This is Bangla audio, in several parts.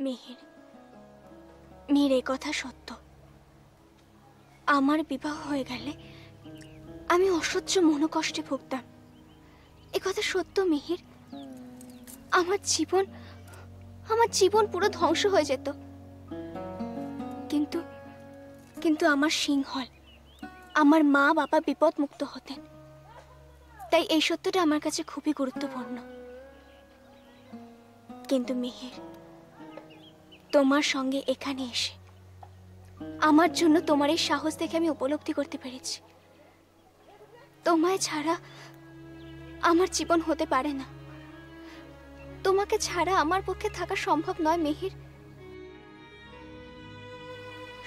মিহির, মিহির এই কথা সত্য। আমার বিবাহ হয়ে গেলে আমি অসহ্য মনোকষ্টে ভুগতাম। এ কথা সত্য মিহির। আমার জীবন পুরো ধ্বংস হয়ে যেত। কিন্তু কিন্তু আমার সিংহল, আমার মা বাবা বিপদ মুক্ত হতেন। তাই এই সত্যটা আমার কাছে খুবই গুরুত্বপূর্ণ। কিন্তু মিহির, তোমার সঙ্গে এখানে এসে আমার জন্য তোমার এই সাহস দেখে আমি উপলব্ধি করতে পেরেছি তোমায় ছাড়া আমার জীবন হতে পারে না। তোমাকে ছাড়া আমার পক্ষে থাকা সম্ভব নয় মিহির,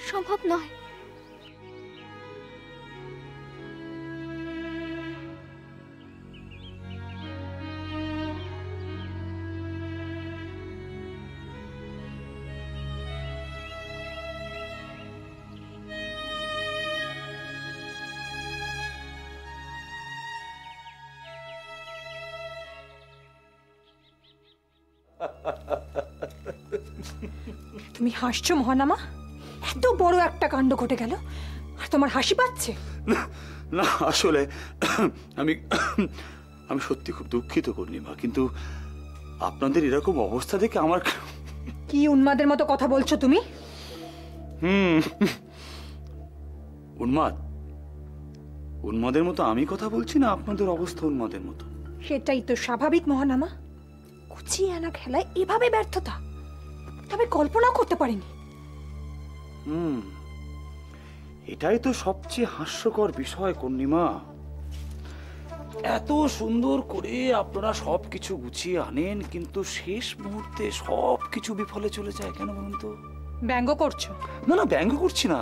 সম্ভব নয়। তুমি হাসছো মহানামা? এত বড় একটা কাণ্ড ঘটে গেল আর তোমার হাসি পাচ্ছে? না আসলে আমি সত্যি খুব দুঃখিত পূর্ণিমা, কিন্তু আপনাদের এরকম অবস্থা দেখে আমার... কি উন্মাদের মতো কথা বলছো তুমি? উন্মাদের মতো আমি কথা বলছি না, আপনাদের অবস্থা উন্মাদের মতো। সেটাই তো স্বাভাবিক মহানামা। কুচিয়ে আনা খেলায় এভাবে ব্যর্থতা তবে কল্পনা করতে পারিনি। এটাই তো সবচেয়ে হাস্যকর বিষয় পূর্ণিমা। এত সুন্দর করে আপনারা সবকিছু গুছিয়ে আনেন, কিন্তু শেষ মুহূর্তে সবকিছু বিফলে চলে যায় কেন বলুন তো? ব্যঙ্গ করছো? না না, ব্যঙ্গ করছি না।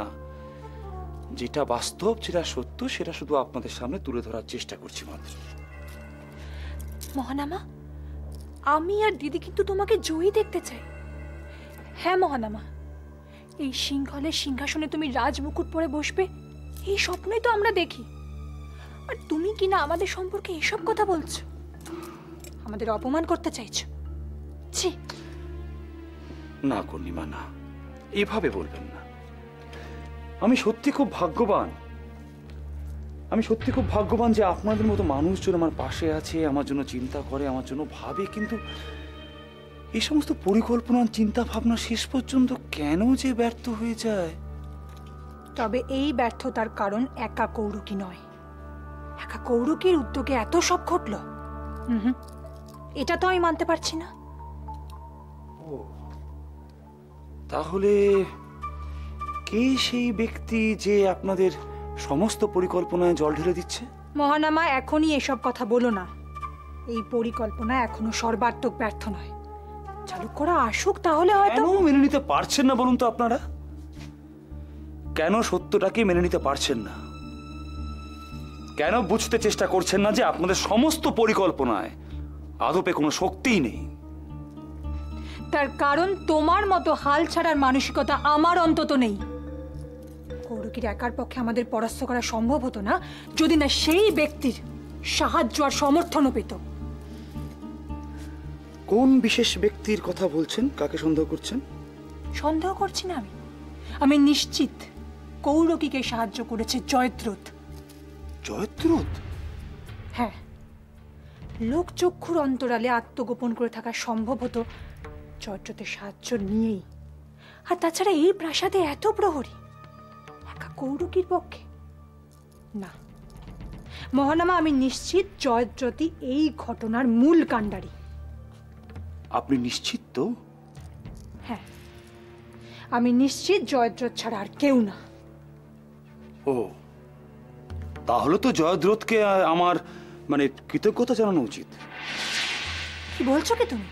যেটা বাস্তব, যেটা সত্য, সেটা শুধু আপনাদের সামনে তুলে ধরার চেষ্টা করছি মাত্র। মহানামা, আমি আর দিদি কিন্তু তোমাকে জয়ী দেখতে চাই। হ্যাঁ মহানামা, এই সিংহলের সিংহাসনে তুমি রাজমুকুট পরে বসবে, এই স্বপ্নই তো আমরা দেখি। আর তুমি কিনা আমাদের সম্পর্কে এসব কথা বলছো, আমাদের অপমান করতে চাইছো। ছি! না পূর্ণিমা, না, এভাবে বলবেন না। আমি সত্যি খুব ভাগ্যবান যে আপনাদের মতো মানুষজন আমার পাশে আছে, আমার জন্য চিন্তা করে, আমার জন্য ভাবে। কিন্তু এই সমস্ত পরিকল্পনা, চিন্তা ভাবনা শেষ পর্যন্ত কেন যে ব্যর্থ হয়ে যায়? তবে এই ব্যর্থতার কারণ একা কৌরুকী নয়। একা কৌরুকীর উদ্যোগে এত সব ঘটলো, এটা তো আমি মানতে পারছি না। তাহলে কে সেই ব্যক্তি যে আপনাদের সমস্ত পরিকল্পনায় জল ঢেলে দিচ্ছে? মহানামা, এখনই এসব কথা বলো না। এই পরিকল্পনা এখনো সর্বাত্মক ব্যর্থ নয়। চালু করা আসুক, তাহলে হয়তো। কেন মেনে নিতে পারছেন না বলুন তো আপনারা? কেন সত্যটাকে মেনে নিতে পারছেন না? কেন বুঝতে চেষ্টা করছেন না যে আপনাদের সমস্ত পরিকল্পনায় আদপে কোনো শক্তিই নেই? তার কারণ তোমার মতো হাল ছাড়ার মানসিকতা আমার অন্তত নেই। কৌরুকীর একার পক্ষে আমাদের পরাস্ত করা সম্ভব হতো না যদি না সেই ব্যক্তির সাহায্য আর সমর্থনও পেত। কোন বিশেষ ব্যক্তির কথা বলছেন? কাকে সন্দেহ করছেন? সন্দেহ করছি না আমি নিশ্চিত কৌরুকীকে সাহায্য করেছে জয়দ্রথ। জয়দ্রথ? হ্যাঁ, লোকচক্ষুর অন্তরালে আত্মগোপন করে থাকা সম্ভব হতো জয়দ্রথের সাহায্য নিয়েই। আর তাছাড়া এই প্রাসাদে এত প্রহরী, একা কৌরুকীর পক্ষে না। মহানামা, আমি নিশ্চিত জয়দ্রথই এই ঘটনার মূল কাণ্ডারী। আপনি নিশ্চিত তো? হ্যাঁ, আমি নিশ্চিত জয়দ্রথ ছাড়া আর কেউ না। ও, তাহলে তো জয়দ্রথকে আমার কৃতজ্ঞতা জানানো উচিত। কি বলছো কি তুমি?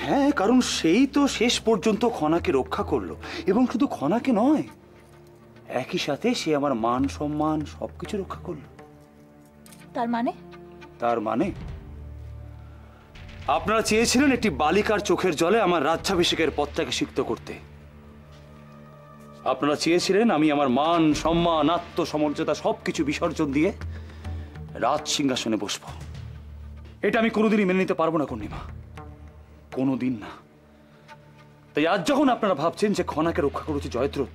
হ্যাঁ, কারণ সেই তো শেষ পর্যন্ত খনাকে রক্ষা করলো, এবং শুধু খনাকে নয়, একই সাথে সে আমার মান সম্মান সবকিছু রক্ষা করলো। তার মানে আপনারা চেয়েছিলেন একটি বালিকার চোখের জলে আমার রাজ্যাভিষেকের পথটাকে সিক্ত করতে। আপনারা চেয়েছিলেন আমি আমার মান সম্মান আত্মসমর্যাদা সবকিছু বিসর্জন দিয়ে রাজ সিংহাসনে বসবো। এটা আমি কোনোদিনই মেনে নিতে পারবো না পূর্ণিমা, কোনোদিন না। তাই আজ যখন আপনারা ভাবছেন যে খনাকে রক্ষা করেছে জয়দ্রথ,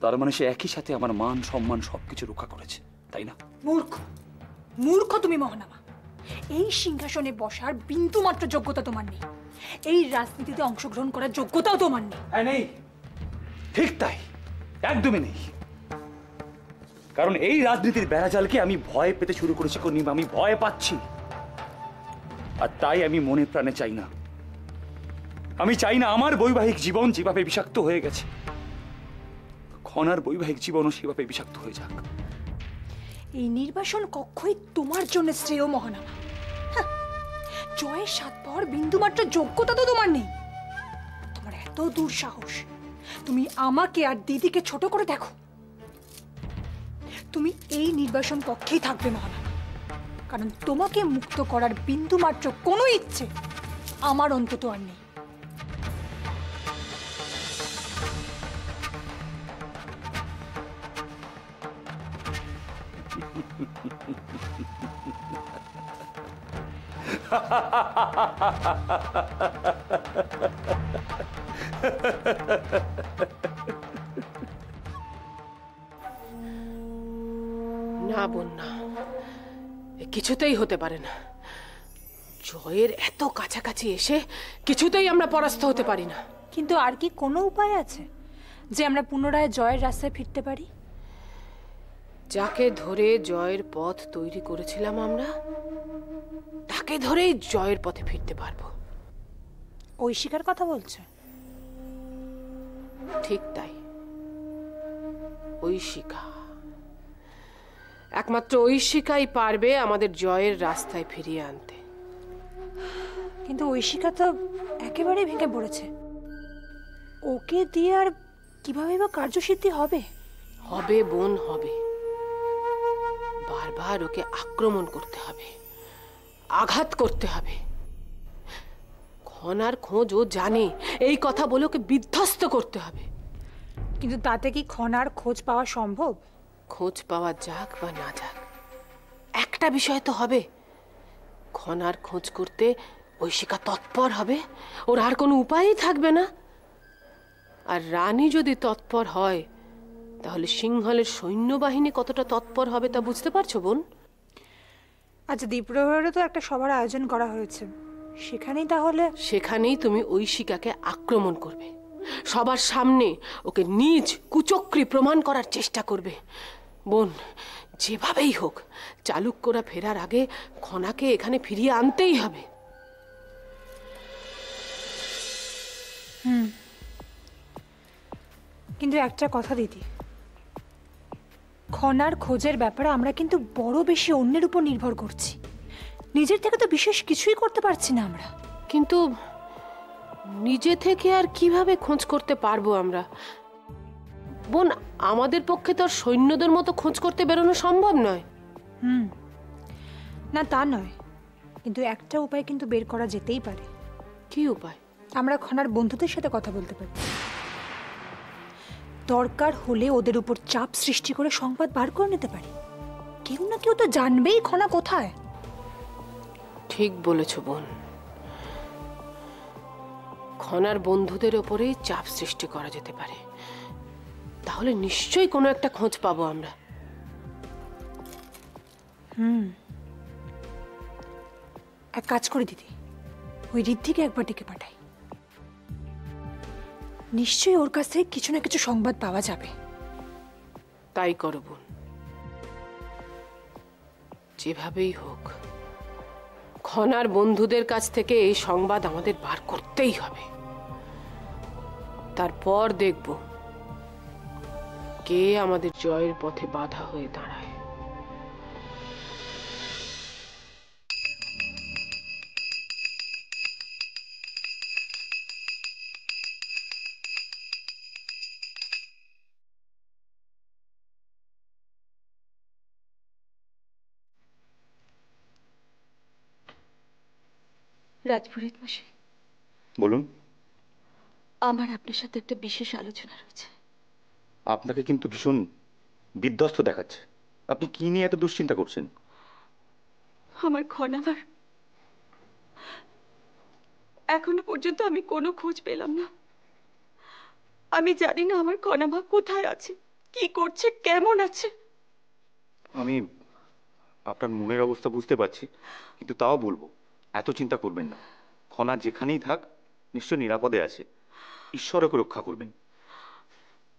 তার মানে সে একই সাথে আমার মান সম্মান সবকিছু রক্ষা করেছে, তাই না? মূর্খ, মূর্খ তুমি মহানামা। এই সিংহাসনে বসার বিন্দু মাত্র যোগ্যতা তোমার নেই। এই রাজনীতিতে অংশগ্রহণ করার যোগ্যতাও তোমার নেই। হ্যাঁ, নেই, ঠিক তাই, একদমই নেই। কারণ এই রাজনীতির বেড়াজালকে আমি ভয় পেতে শুরু করেছি কর্ণিমা, আমি ভয় পাচ্ছি। আর তাই আমি মনে প্রাণে চাই না, আমি চাই না আমার বৈবাহিক জীবন যেভাবে বিষাক্ত হয়ে গেছে, খনার বৈবাহিক জীবনও সেভাবে বিষাক্ত হয়ে যাক। এই নির্বাসন কক্ষই তোমার জন্য শ্রেয় মহানামা। হ্যাঁ, জয়ের স্বাদ পাওয়ার বিন্দু মাত্র যোগ্যতা তো তোমার নেই। তোমার এত দুঃসাহস, তুমি আমাকে আর দিদিকে ছোট করে দেখো। তুমি এই নির্বাসন কক্ষেই থাকবে মহানামা, কারণ তোমাকে মুক্ত করার বিন্দু মাত্র কোনো ইচ্ছে আমার অন্তত আর নেই। না বোন, না, কিছুতেই হতে পারে না। জয়ের এত কাছাকাছি এসে কিছুতেই আমরা পরাস্ত হতে পারি না। কিন্তু আর কি কোনো উপায় আছে যে আমরা পুনরায় জয়ের রাস্তায় ফিরতে পারি? যাকে ধরে জয়ের পথ তৈরি করেছিলাম আমরা, তাকে ধরেই জয়ের পথে ফিরতে পারবো। ঐশিকার কথা বলছো? ঠিক তাই, ঐশিকা। একমাত্র ঐশিকাই পারবে আমাদের জয়ের রাস্তায় ফিরিয়ে আনতে। কিন্তু ঐশিকা তো একেবারে ভেঙে পড়েছে। ওকে দিয়ে আর কিভাবে বা কার্যসিদ্ধি হবে? হবে বোন, হবে। বারবার ওকে আক্রমণ করতে হবে, আঘাত করতে হবে। খনার খোঁজ ও জানে, এই কথা বলে ওকে বিধ্বস্ত করতে হবে। কিন্তু তাতে কি খনার খোঁজ পাওয়া সম্ভব? খোঁজ পাওয়া যাক বা না যাক, একটা বিষয় তো হবে, খনার খোঁজ করতে ঐশিকা তৎপর হবে, ওর আর কোনো উপায়ই থাকবে না। আর রানী যদি তৎপর হয়, তাহলে সিংহলের সৈন্যবাহিনী কতটা তৎপর হবে তা বুঝতে পারছো বোন? আচ্ছা, দ্বীপ্রহরে তো একটা সভার আয়োজন করা হয়েছে, সেখানেই তাহলে? সেখানেই তুমি ঐশিকাকে আক্রমণ করবে, সবার সামনে ওকে নিজ কুচক্রী প্রমাণ করার চেষ্টা করবে। বোন, যেভাবেই হোক চালুক্যরা ফেরার আগে খনাকে এখানে ফিরিয়ে আনতেই হবে। কিন্তু একটা কথা দিদি, খনার খোঁজের ব্যাপারে আমরা কিন্তু বড় বেশি অন্যের উপর নির্ভর করছি, নিজের থেকে তো বিশেষ কিছুই করতে পারছি না আমরা। কিন্তু নিজে থেকে আর কিভাবে খোঁজ করতে পারবো আমরা বোন? আমাদের পক্ষে তো আর সৈন্যদের মতো খোঁজ করতে বেরোনো সম্ভব নয়। না, তা নয়, কিন্তু একটা উপায় কিন্তু বের করা যেতেই পারে। কি উপায়? আমরা খনার বন্ধুদের সাথে কথা বলতে পারি, দরকার হলে ওদের উপর চাপ সৃষ্টি করে সংবাদ বার করে নিতে পারি। কেউ না কেউ তো জানবেই খনা কোথায়। ঠিক বলেছ বোন, খনার বন্ধুদের ওপরেই চাপ সৃষ্টি করা যেতে পারে, তাহলে নিশ্চয়ই কোনো একটা খোঁজ পাবো আমরা। এক কাজ করে দিদি, ওই ঋদ্ধিকে একবার ডেকে পাঠাই, নিশ্চয়ই ওর কাছ থেকে কিছু না কিছু সংবাদ পাওয়া যাবে। তাই করো বোন, যেভাবেই হোক খনার বন্ধুদের কাছ থেকে এই সংবাদ আমাদের বার করতেই হবে। তারপর দেখব কে আমাদের জয়ের পথে বাধা হয়ে দাঁড়ায়। রাজপুরোহিত মশাই, বলুন। আমার আপনার সাথে একটা বিশেষ আলোচনা রয়েছে। আপনাকে কিন্তু ভীষণ বিধ্বস্ত দেখাচ্ছে। আপনি কি নিয়ে এত দুশ্চিন্তা করছেন? আমার খনাবার এখনো পর্যন্ত আমি কোনো খোঁজ পেলাম না। আমি জানি না আমার কণামা কোথায় আছে, কি করছে, কেমন আছে। আমি আপনার মনের অবস্থা বুঝতে পারছি, কিন্তু তাও বলবো এত চিন্তা করবেন না। খনা যেখানেই থাক নিশ্চয় নিরাপদে আছে, ঈশ্বর ওকে রক্ষা করবেন।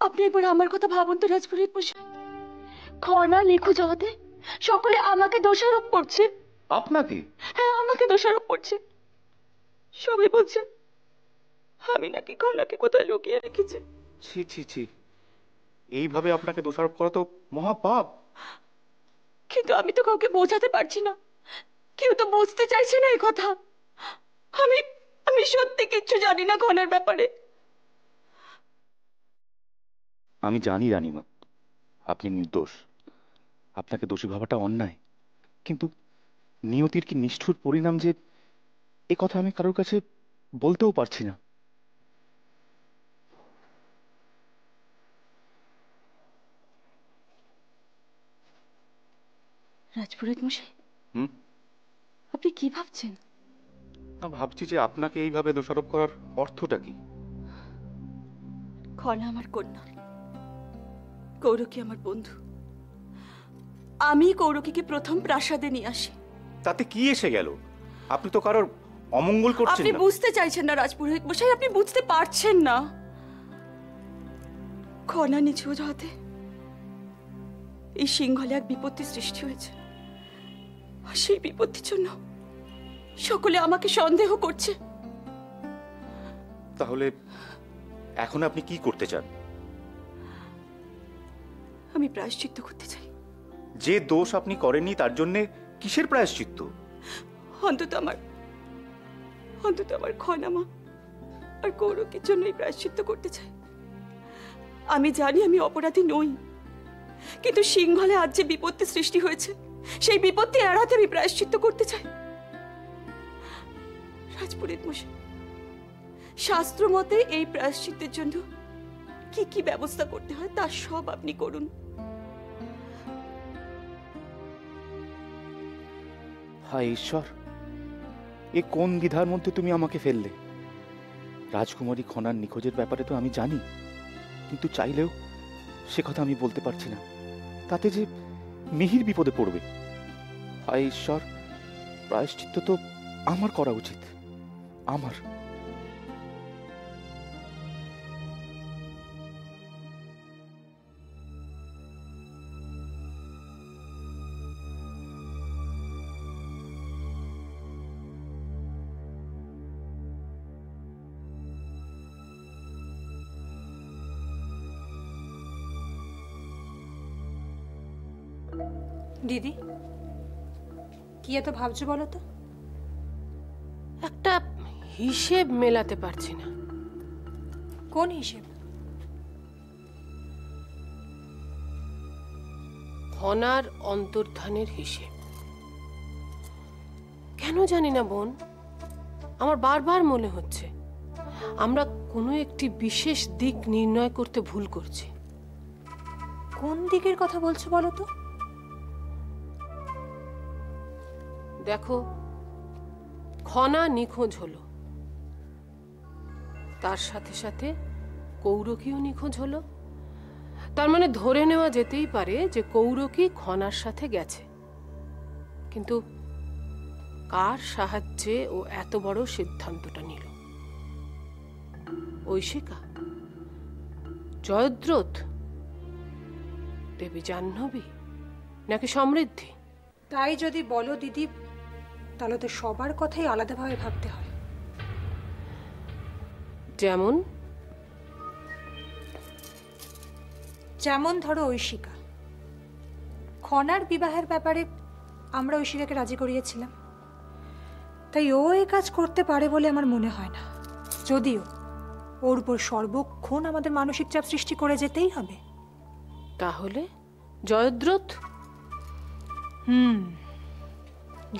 আপনি একবার আমার কথা ভাবুন তো রাজপুরোহিত মশাই। খনা নিখোঁজ হওয়াতে সকলে আমাকে দোষারোপ করছে। আপনাকে? হ্যাঁ, আমাকে দোষারোপ করছে। সবাই বলছে আমি নাকি খনাকে কোথায় লুকিয়ে রেখেছি। ছি ছি ছি, এইভাবে আপনাকে দোষারোপ করা তো মহাপাপ। কিন্তু আমি তো কাউকে বোঝাতে পারছি না, কেউ তো বুঝতে চাইছে না এই কথা। আমি আমি সত্যি কিচ্ছু জানি না খনার ব্যাপারে। আমি জানি রানীমা, আপনি নির্দোষ। আপনাকে দোষী ভাবাটা অন্যায়, কিন্তু নিয়তির কি নিষ্ঠুর পরিণাম যে এ কথা আমি কারোর কাছে বলতেও পারছি না। রাজপুরোহিত মশাই, হুম? আপনি কি ভাবছেন? না, ভাবছি যে আপনাকে এইভাবে দোষারোপ করার অর্থটা কি। খনা আমার কন্যা, কৌরকি আমার বন্ধু। আমি কৌরকিকে প্রথম প্রাসাদে নিয়ে আসি। তাতে কি এসে গেল? আপনি তো কারোর অমঙ্গল করছেন আপনি না। বুঝতে চাইছেন না রাজপুরোহিত মশাই, আপনি বুঝতে পারছেন না। খনা নিখোঁজ হতে এই সিংহলে এক বিপত্তি সৃষ্টি হয়েছে, আর সেই বিপত্তির জন্য সকলে আমাকে সন্দেহ করছে। তাহলে এখন আপনি কি করতে চান? আমি প্রায়শ্চিত্ত করতে চাই। যে দোষ আপনি করেননি তার জন্য কিসের প্রায়শ্চিত্ত? অন্তত আমার খনামা আর কৌরকের জন্য এই প্রায়শ্চিত্ত করতে চাই। আমি জানি আমি অপরাধী নই, কিন্তু সিংহলে আজ যে বিপত্তি সৃষ্টি হয়েছে সেই বিপত্তি এড়াতে আমি প্রায়শ্চিত্ত করতে চাই। রাজপুরোহিত মশাই, শাস্ত্র মতে এই প্রায়শ্চিত্তের জন্য কি কি ব্যবস্থা করতে হয় তা সব আপনি করুন। হায় ঈশ্বর, এ কোন দ্বিধার মধ্যে তুমি আমাকে ফেললে? রাজকুমারী খনার নিখোঁজের ব্যাপারে তো আমি জানি, কিন্তু চাইলেও সে কথা আমি বলতে পারছি না। তাতে যে মিহির বিপদে পড়বে। হায় ঈশ্বর, প্রায়শ্চিত্ত তো আমার করা উচিত, আমার। দিদি, কি এত ভাবছো বলো তো? একটা হিসেব মেলাতে পারছি না। কোন হিসেব? খনার অন্তর্ধানের হিসেব। কেন জানি না বোন, আমার বারবার মনে হচ্ছে আমরা কোনো একটি বিশেষ দিক নির্ণয় করতে ভুল করছি। কোন দিকের কথা বলছো বলো তো? দেখো, খনা নিখোঁজ হলো, তার সাথে সাথে কৌরকিও নিখোঁজ হলো। তার মানে ধরে নেওয়া যেতেই পারে যে কৌরকি খনার সাথে গেছে। কিন্তু কার সাহায্যে ও এত বড় সিদ্ধান্তটা নিল? ঐশিকা, জয়দ্রথ, দেবী জাহ্নবী, নাকি সমৃদ্ধি? তাই যদি বলো দিদি, তাহলে তো সবার কথাই আলাদাভাবে ভাবতে হয়। যেমন যেমন ধরো ঐশিকা। খনার বিবাহের ব্যাপারে আমরা ঐশিকাকে রাজি করিয়েছিলাম, তাই ও এই কাজ করতে পারে বলে আমার মনে হয় না। যদিও ওর উপর সর্বক্ষণ আমাদের মানসিক চাপ সৃষ্টি করে যেতেই হবে। তাহলে জয়দ্রথ?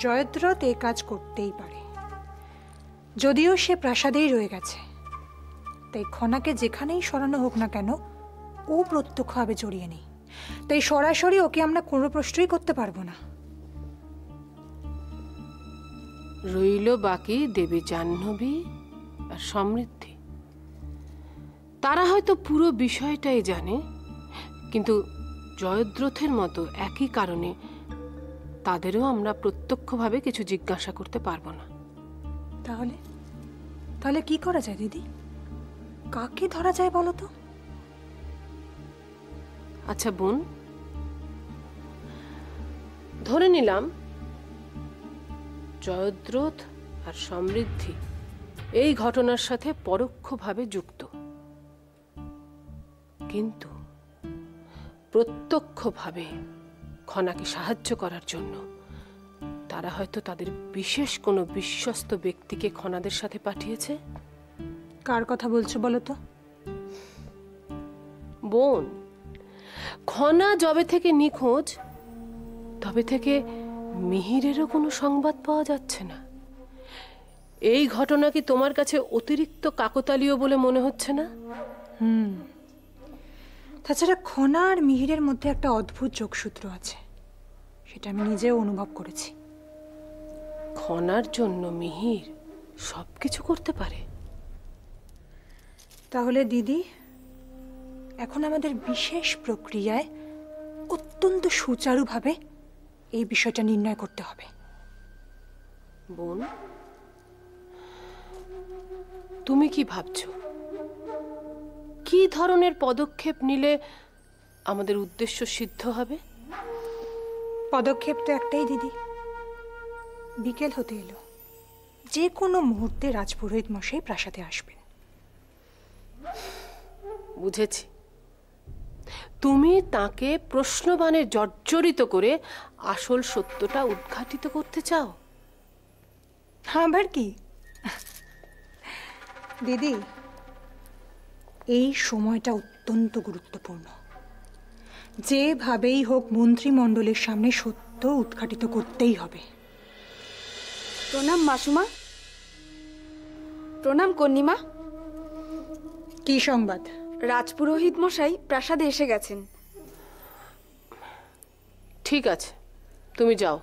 জয়দ্রথ এই কাজ করতেই পারে, যদিও সে প্রাসাদেই রয়ে গেছে। তাই খনাকে যেখানেই সরানো হোক না কেন, ও প্রত্যক্ষভাবে জড়িয়ে নেই। তাই সরাসরি ওকে আমরা কোনো প্রশ্নই করতে পারবো না। রইল বাকি দেবী জাহ্নবী আর সমৃদ্ধি, তারা হয়তো পুরো বিষয়টাই জানে, কিন্তু জয়দ্রথের মতো একই কারণে তাদেরও আমরা প্রত্যক্ষভাবে কিছু জিজ্ঞাসা করতে পারবো না। তাহলে তাহলে কি করা যায় দিদি? কাকে ধরা যায় বলো তো? আচ্ছা বোন, ধরে নিলাম জয়দ্রথ আর সমৃদ্ধি এই ঘটনার সাথে পরোক্ষভাবে যুক্ত, কিন্তু প্রত্যক্ষভাবে খনাকে সাহায্য করার জন্য তারা হয়তো তাদের বিশেষ কোনো বিশ্বস্ত ব্যক্তিকে খনাদের সাথে পাঠিয়েছে। কার কথা বলছো বলো তো? বোন, খনা যবে থেকে নিখোঁজ তবে থেকে মিহিরেরও কোনো সংবাদ পাওয়া যাচ্ছে না। এই ঘটনা কি তোমার কাছে অতিরিক্ত কাকতালীয় বলে মনে হচ্ছে না? তাছাড়া খনা আর মিহিরের মধ্যে একটা অদ্ভুত যোগসূত্র আছে, সেটা আমি নিজেও অনুভব করেছি। খনার জন্য মিহির সবকিছু করতে পারে? তাহলে দিদি, এখন আমাদের বিশেষ প্রক্রিয়ায় অত্যন্ত সুচারুভাবে এই বিষয়টা নির্ণয় করতে হবে। বোন, তুমি কি ভাবছো কি ধরনের পদক্ষেপ নিলে আমাদের উদ্দেশ্য সিদ্ধ হবে? পদক্ষেপ তো একটাই দিদি, বিকেল হতে এলো, যে কোনো মুহূর্তে রাজপুরোহিত মশাই প্রাসাদে আসবেন। বুঝেছি, তুমি তাকে প্রশ্নবাণে জর্জরিত করে আসল সত্যটা উদ্ঘাটিত করতে চাও। আবার কি দিদি, এই সময়টা অত্যন্ত গুরুত্বপূর্ণ। যেভাবেই হোক মন্ত্রিমণ্ডলের সামনে সত্য উদ্ঘাটিত করতেই হবে। প্রণাম মাসুমা। প্রণাম কন্নিমা। কি সংবাদ? রাজপুরোহিত মশাই প্রাসাদে এসে গেছেন। ঠিক আছে, তুমি যাও।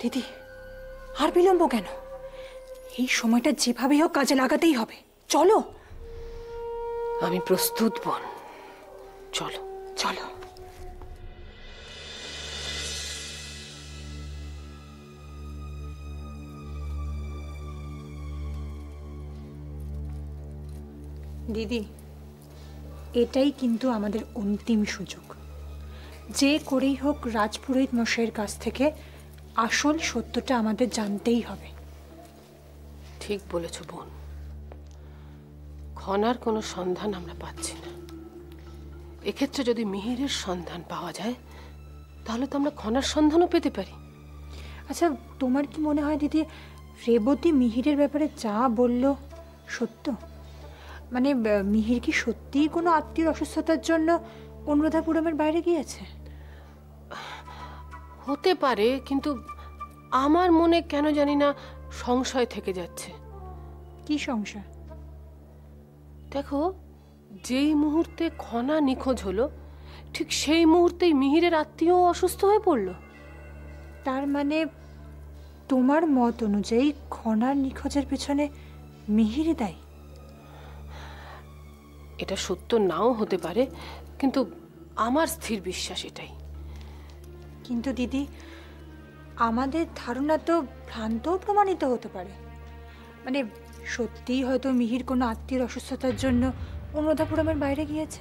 দিদি, আর বিলম্ব কেন? এই সময়টা যেভাবেই হোক কাজে লাগাতেই হবে। চলো। আমি প্রস্তুত বোন, চলো চলো। দিদি, এটাই কিন্তু আমাদের অন্তিম সুযোগ। যে করেই হোক রাজপুরোহিত মশাইয়ের কাছ থেকে আসল সত্যটা আমাদের জানতেই হবে। ঠিক বলেছ বোন, খনার কোনো সন্ধান আমরা পাচ্ছি না। এক্ষেত্রে যদি মিহিরের সন্ধান পাওয়া যায় তাহলে তো আমরা খনার সন্ধানও পেতে পারি। আচ্ছা, তোমার কি মনে হয় দিদি, রেবতী মিহিরের ব্যাপারে যা বলল সত্য? মানে মিহির কি সত্যিই কোনো আত্মীয় অসুস্থতার জন্য অনুরাধাপুরমের বাইরে গিয়েছে? হতে পারে, কিন্তু আমার মনে কেন জানি না সংশয় থেকে যাচ্ছে। কি সংশয়? দেখো, যেই মুহূর্তে খনা নিখোঁজ হলো ঠিক সেই মুহূর্তেই মিহিরের আত্মীয় অসুস্থ হয়ে পড়ল। তার মানে তোমার মত অনুযায়ী খনার নিখোঁজের পেছনে মিহিরই দায়ী? এটা সত্য নাও হতে পারে, কিন্তু আমার স্থির বিশ্বাস এটাই। কিন্তু দিদি, আমাদের ধারণা তো ভ্রান্তও প্রমাণিত হতে পারে। মানে সত্যিই হয়তো মিহির কোনো আত্মীয় অসুস্থতার জন্য অনুরাধাপুরমের বাইরে গিয়েছে।